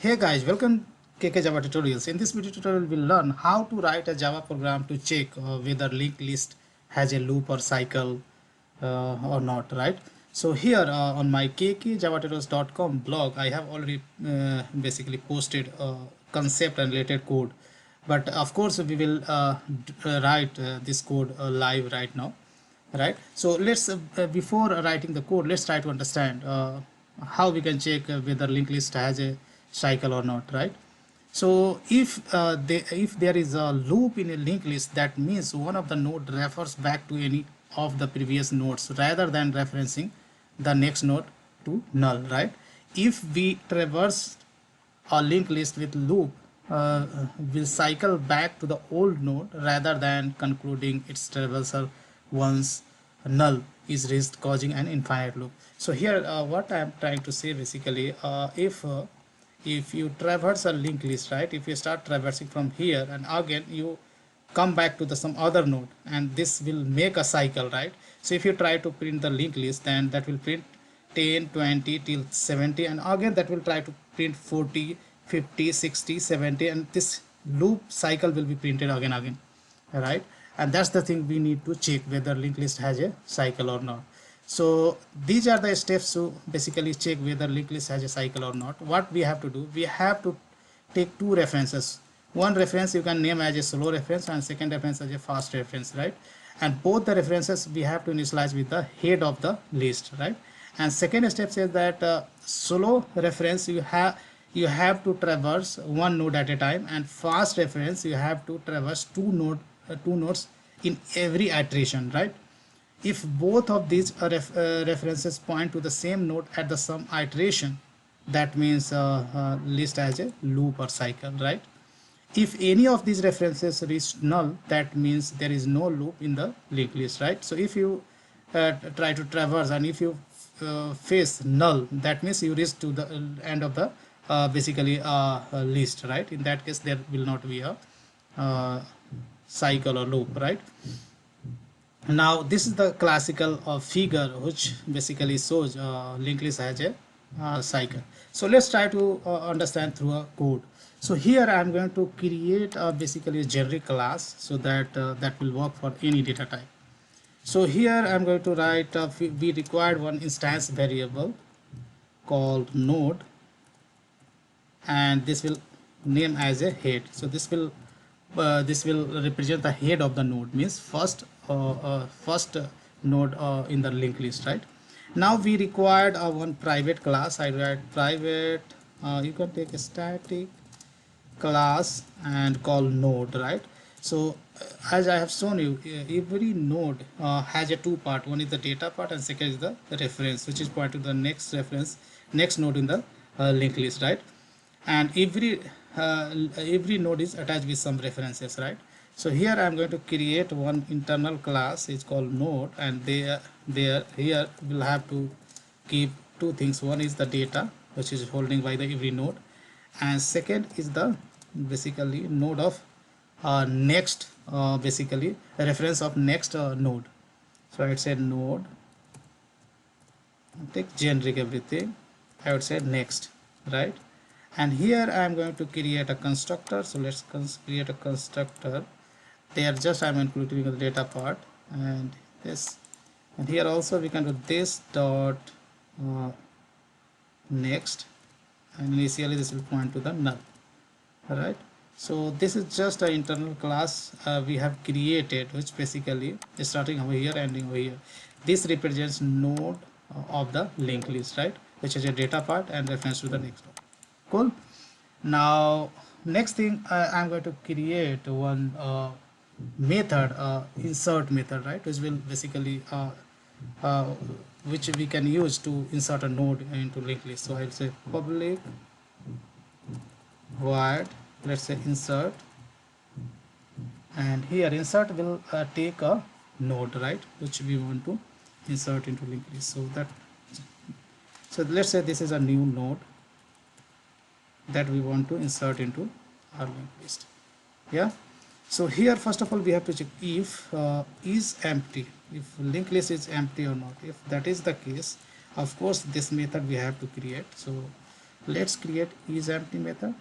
Hey guys, welcome KK Java Tutorials. In this video tutorial, we'll learn how to write a Java program to check whether linked list has a loop or cycle or not, right? So here on my kkjavatutorials.com blog, I have already basically posted concept and related code. But of course, we will write this code live right now, right? So let's before writing the code, let's try to understand how we can check whether linked list has a cycle or not, right? So if there is a loop in a linked list, that means one of the node refers back to any of the previous nodes rather than referencing the next node to null, right? If we traverse a linked list with loop, will cycle back to the old node rather than concluding its traversal once null is reached, causing an infinite loop. So here what I am trying to say basically, if you traverse a linked list, right, if you start traversing from here and again you come back to the some other node, and this will make a cycle, right? So if you try to print the linked list, then that will print 10, 20 till 70, and again that will try to print 40, 50, 60, 70, and this loop cycle will be printed again, right? And that's the thing we need to check whether linked list has a cycle or not. So these are the steps to basically check whether linked list has a cycle or not. What we have to do, we have to take two references. One reference you can name as a slow reference and second reference as a fast reference, right? And both the references we have to initialize with the head of the list, right? And second step says that slow reference you have to traverse one node at a time, and fast reference you have to traverse two nodes in every iteration, right? If both of these references point to the same node at the some iteration, that means list as a loop or cycle, right? If any of these references reach null, that means there is no loop in the linked list, right? So if you try to traverse and if you face null, that means you reach to the end of the basically list, right? In that case there will not be a uh, cycle or loop, right? Now this is the classical figure which basically shows linked list has a cycle. So let's try to understand through a code. So here I am going to create basically a generic class so that that will work for any data type. So here I am going to write we required one instance variable called node, and this will name as a head. So this will represent the head of the node, means first node in the linked list, right? Now we required one private class. I write private, you can take a static class and call node, right? So as I have shown you, every node has a two part. One is the data part and second is the reference, which is point to the next reference, next node in the linked list, right? And every node is attached with some references, right? So here I am going to create one internal class, it's called node, and there here we'll have to keep two things. One is the data, which is holding by the every node, and second is the basically node of next, basically a reference of next node. So I would say node, take generic everything, I would say next, right? And here I am going to create a constructor. So let's create a constructor. There just I am including the data part and this, and here also we can do this dot next, and initially this will point to the null. All right, so this is just an internal class we have created, which basically is starting over here, ending over here. This represents node of the linked list, right, which is a data part and reference to the next one. Cool. Now next thing, I'm going to create one method, insert method, right, which will basically uh, which we can use to insert a node into linked list. So I'll say public void, let's say insert, and here insert will take a node, right, which we want to insert into linked list. So let's say this is a new node that we want to insert into our linked list. Yeah, so here first of all we have to check if is empty, if linked list is empty or not. If that is the case, of course this method we have to create. So Let's create isEmpty method.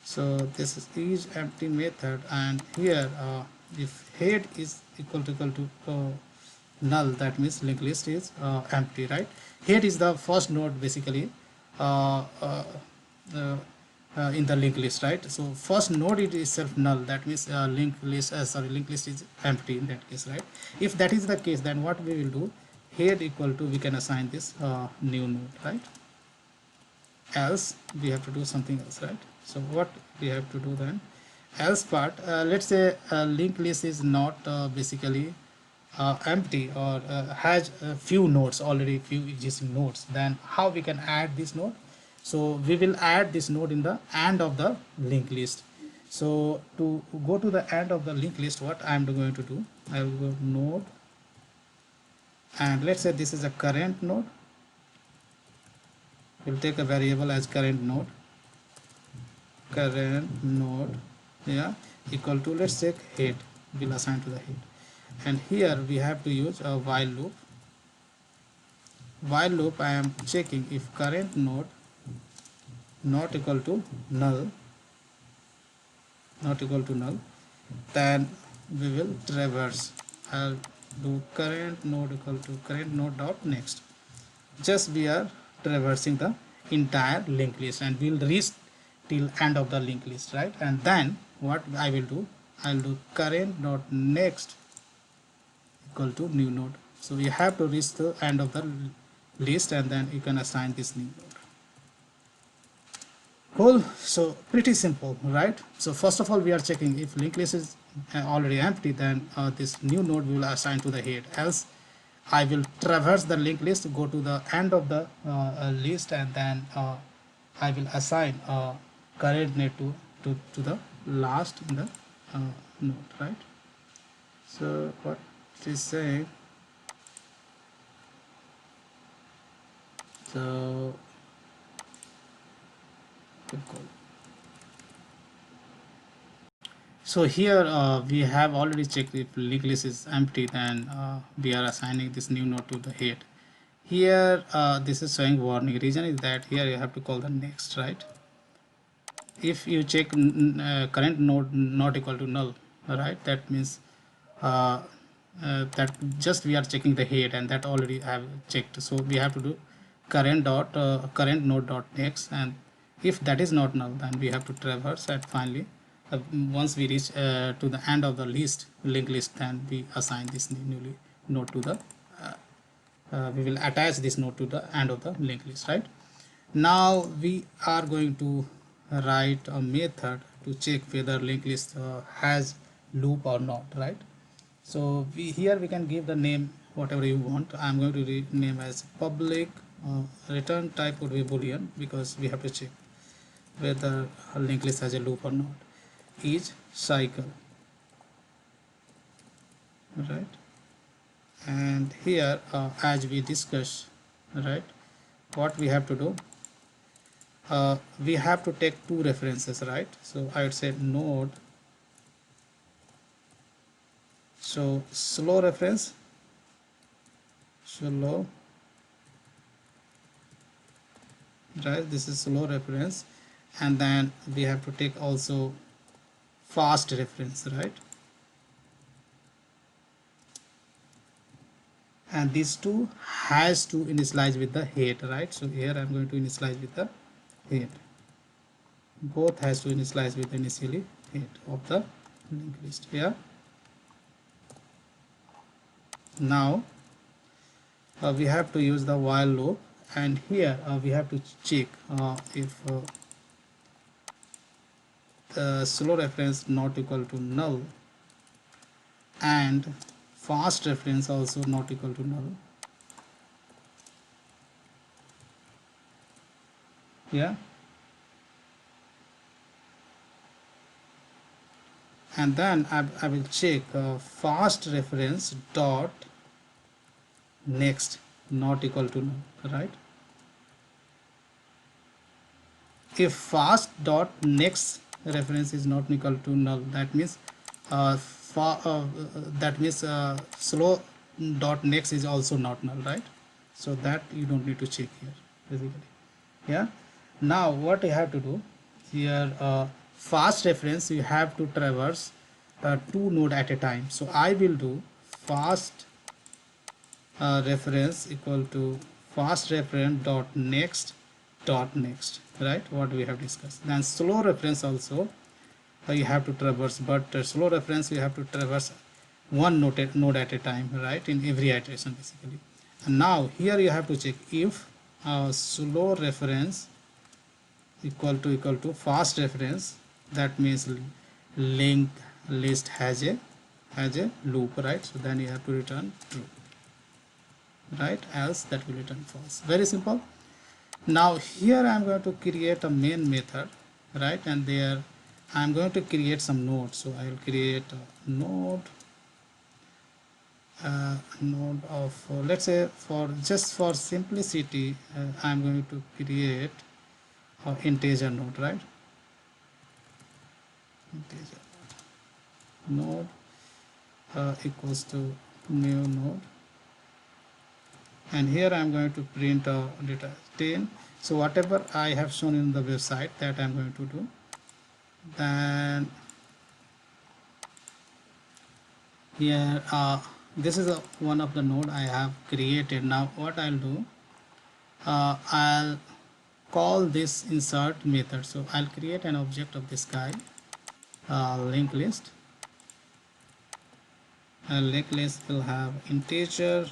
So this is empty method, and here if head is equal to null, that means linked list is empty, right? Head is the first node basically uh, uh, uh, in the linked list, right? So first node is itself null, that means linked list is empty in that case, right? If that is the case, then what we will do, head equal to, we can assign this new node, right? Else we have to do something else, right? So what we have to do then, else part, let's say linked list is not basically empty, or has a few nodes, already few existing nodes, then how we can add this node? So we will add this node in the end of the linked list. So to go to the end of the linked list, what I am going to do, I will go node, and let's say this is a current node. We'll take a variable as current node, yeah, equal to, let's take head, will assign to the head, and here we have to use a while loop. I am checking if current node not equal to null, then we will traverse. I'll do current node equal to current node dot next. Just we are traversing the entire linked list, and we'll reach till end of the linked list, right? And then what I will do, I'll do current dot next equal to new node. So you have to reach the end of the list, and then you can assign this new node. Cool. So pretty simple, right? So first of all, we are checking if linked list is already empty, then this new node will assign to the head. Else I will traverse the linked list, go to the end of the list, and then I will assign current node to the last in the node, right? So what it is saying, so here we have already checked if linked list is empty, then we are assigning this new node to the head. Here this is showing warning. Reason is that here you have to call the next, right? If you check current node not equal to null, right, that means that just we are checking the head, and that already have checked. So we have to do current node dot next, and if that is not null, then we have to traverse, and finally once we reach to the end of the linked list, then we assign this new node to the we will attach this node to the end of the linked list, right? Now we are going to write a method to check whether linked list has loop or not, right? So here we can give the name whatever you want. I'm going to rename as public. Return type would be boolean, because we have to check whether a linked list has a loop or not. Is cycle, right? And here as we discussed, right, what we have to do, we have to take two references, right? So I would say node, so slow reference, slow, right? This is slow reference, and then we have to take also fast reference, right? And these two has to initialize with the head, right? So here I'm going to initialize with the head. Both has to initialize with initially head of the linked list here. Now we have to use the while loop, and here we have to check if the slow reference not equal to null and fast reference also not equal to null. Yeah, and then I will check fast reference dot next not equal to null, right? If fast dot next reference is not equal to null, that means slow dot next is also not null, right? So that you don't need to check here basically. Yeah, now what you have to do here, fast reference, you have to traverse two node at a time. So I will do fast reference equal to fast reference dot next, right? What we have discussed. Then slow reference also you have to traverse, but slow reference you have to traverse one node at a time, right, in every iteration basically. And now here you have to check if slow reference equal to fast reference, that means linked list has a loop, right? So then you have to return true, right, else that will return false. Very simple. Now here I'm going to create a main method, right, and there I'm going to create some nodes. So I will create a node of let's say, for just for simplicity, I'm going to create an integer node, right? Integer node equals to new node, and here I'm going to print data 10. So whatever I have shown in the website, that I'm going to do. Then here this is one of the node I have created. Now what I'll do, I'll call this insert method. So I'll create an object of this guy, linked list. And linked list will have integer,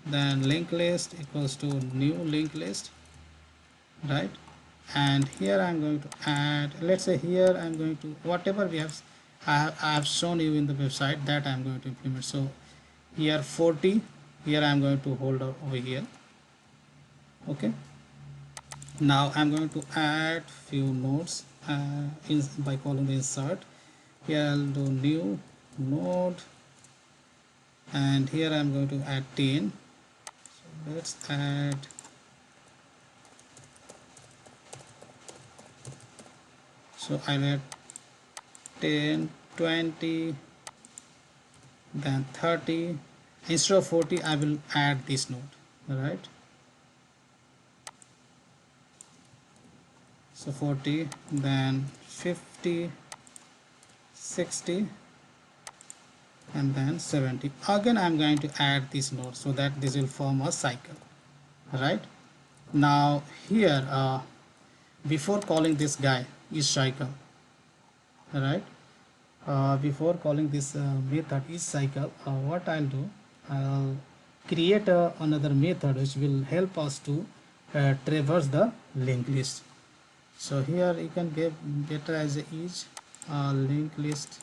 then linked list equals to new linked list, right? And here I'm going to add, let's say here I'm going to, whatever we have I have shown you in the website, that I'm going to implement. So here 40, here I'm going to hold over here. Okay, now I'm going to add few nodes by calling the insert. Here I'll do new node, and here I'm going to add 10. So let's add, so I'll add 10, 20, then 30. Instead of 40, I will add this node, right? So 40, then 50, 60, and then 70. Again I'm going to add this node, so that this will form a cycle, right? Now here before calling this guy is cycle, right? Before calling this method is cycle, what I'll do, I'll create another method which will help us to traverse the linked list. So here you can give better as a is linked list.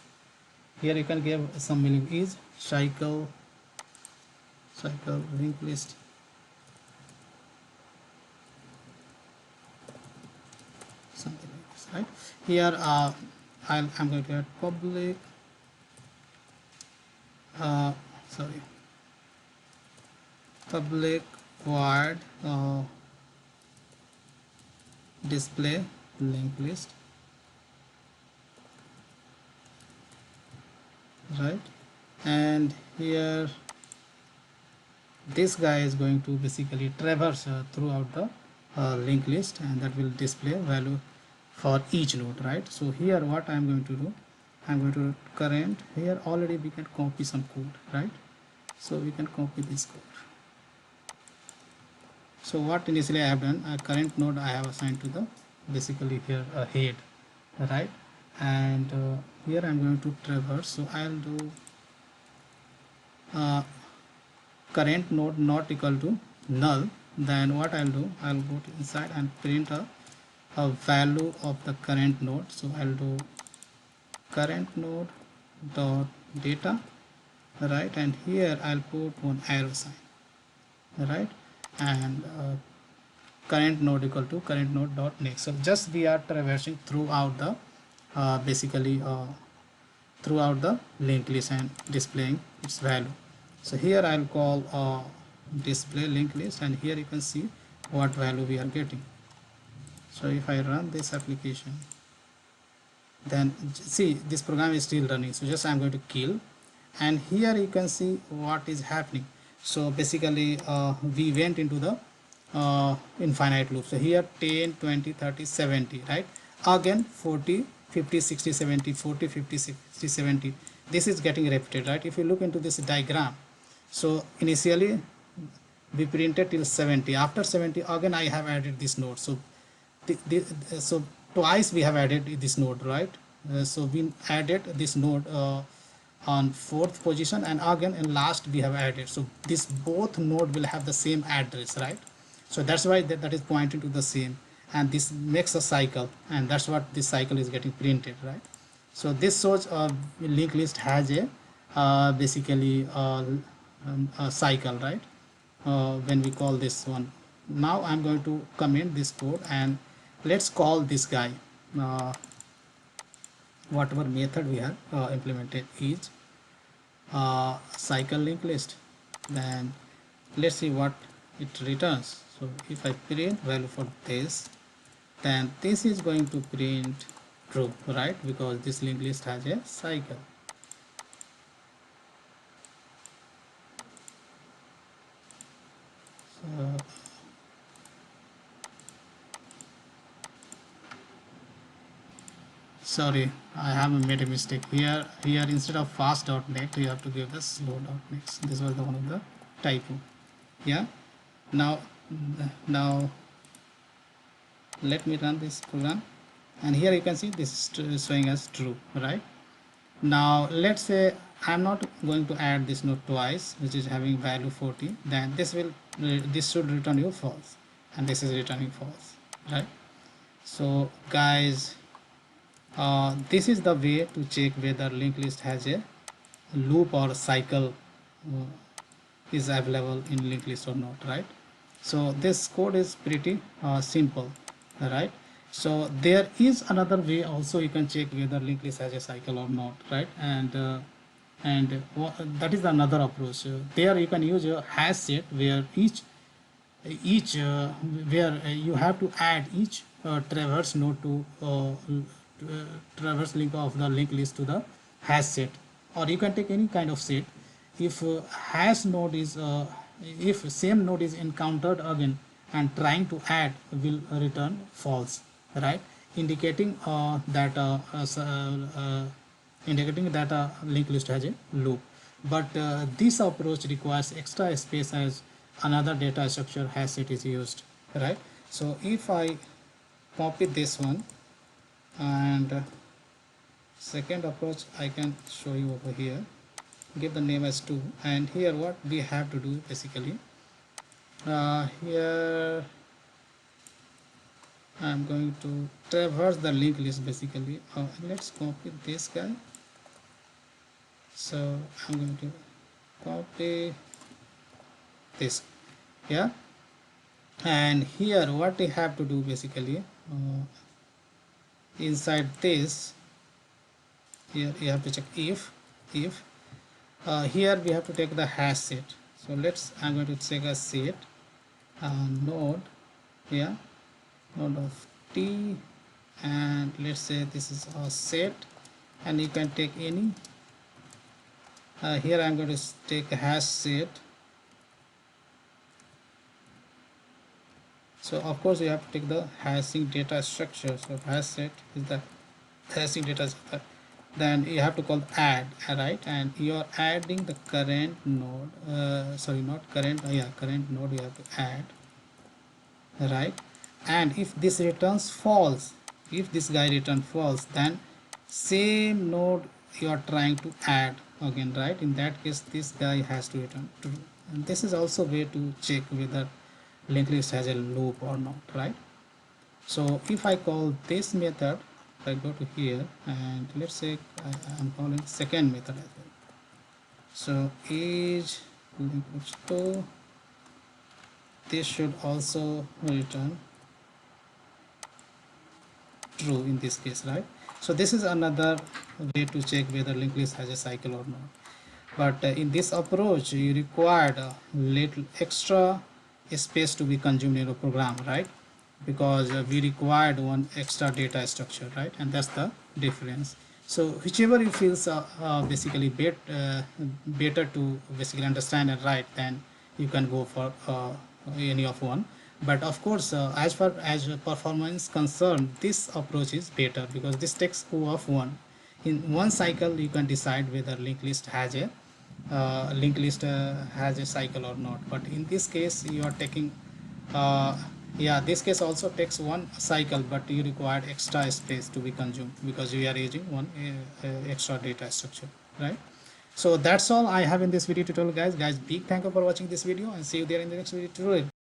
Here you can give some meaning is cycle linked list, something like this, right? Here I'm going to add public sorry, public void display linked list, right? And here this guy is going to basically traverse throughout the linked list, and that will display value for each node, right? So here what I'm going to do, I'm going to current, here already we can copy some code, right? So we can copy this code. So what initially I have done, a current node I have assigned to the basically here a head, right? And here I'm going to traverse. So I'll do current node not equal to null. Then what I'll do, I'll go to inside and print a value of the current node. So I'll do current node dot data, right? And here I'll put one arrow sign, right? And current node equal to current node dot next. So just we are traversing throughout the basically throughout the linked list and displaying its value. So here I'll call display linked list, and here you can see what value we are getting. So if I run this application, then see this program is still running. So just I'm going to kill, and here you can see what is happening. So basically we went into the infinite loop. So here 10, 20, 30, 70, right? Again 40, 50, 60, 70, 40, 50, 60, 70. This is getting repeated, right? If you look into this diagram, so initially we printed till 70. After 70, again I have added this node. So so twice we have added this node, right? So we added this node on fourth position, and again in last we have added. So this both node will have the same address, right? So that's why that is pointing to the same, and this makes a cycle, and that's what this cycle is getting printed, right? So this shows linked list has a basically a cycle, right? When we call this one. Now I'm going to comment this code, and let's call this guy. Whatever method we have implemented is cycle linked list. Then let's see what it returns. So if I print value for this, then this is going to print true, right? Because this linked list has a cycle. So sorry, I have made a mistake here. Instead of fast.next you have to give the slow.next. This was the one of the typo. Yeah, now let me run this program, and here you can see this is showing as true, right? Now let's say I'm not going to add this node twice, which is having value 40. Then this should return you false, and this is returning false, right? So guys, this is the way to check whether linked list has a loop or cycle is available in linked list or not, right? So this code is pretty simple, right? So there is another way also you can check whether linked list has a cycle or not, right? And that is another approach. There you can use a hash set where each where you have to add each traverse node to traverse link of the linked list to the hash set, or you can take any kind of set. If hash node is if same node is encountered again and trying to add will return false, right? Indicating indicating that a linked list has a loop. But this approach requires extra space as another data structure hash set is used, right? So if I copy this one, and second approach I can show you over here, give the name as 2, and here what we have to do basically, here I'm going to traverse the linked list basically. Let's copy this guy. So I'm going to copy this, yeah, and here what we have to do basically, inside this, here you have to check if here we have to take the hash set. So I'm going to take a set node, yeah, node of t, and let's say this is a set, and you can take any. Here I'm going to take a hash set. So of course you have to take the hashing data structure. So hash set is the hashing data structure. Then you have to call add, right? And you are adding the current node. Sorry, not current. Current node you have to add, right? And if this returns false, if this guy returns false, then same node you are trying to add again, right? In that case this guy has to return true. And this is also a way to check whether linked list has a loop or not, right? So if I call this method, I go to here, and let's say I am calling second method as well. So is equals to, this should also return true in this case, right? So this is another way to check whether linked list has a cycle or not. But in this approach you required a little extra space to be consumed in a program, right? Because we required one extra data structure, right? And that's the difference. So whichever you feels basically better to basically understand and write, then you can go for any of one. But of course, as far as performance concerned, this approach is better because this takes O of 1. In one cycle you can decide whether linked list has a cycle or not, but in this case you are taking uh, yeah, this case also takes one cycle, but you require extra space to be consumed because you are using one extra data structure, right? So that's all I have in this video tutorial, guys. Big thank you for watching this video, and see you there in the next video tutorial.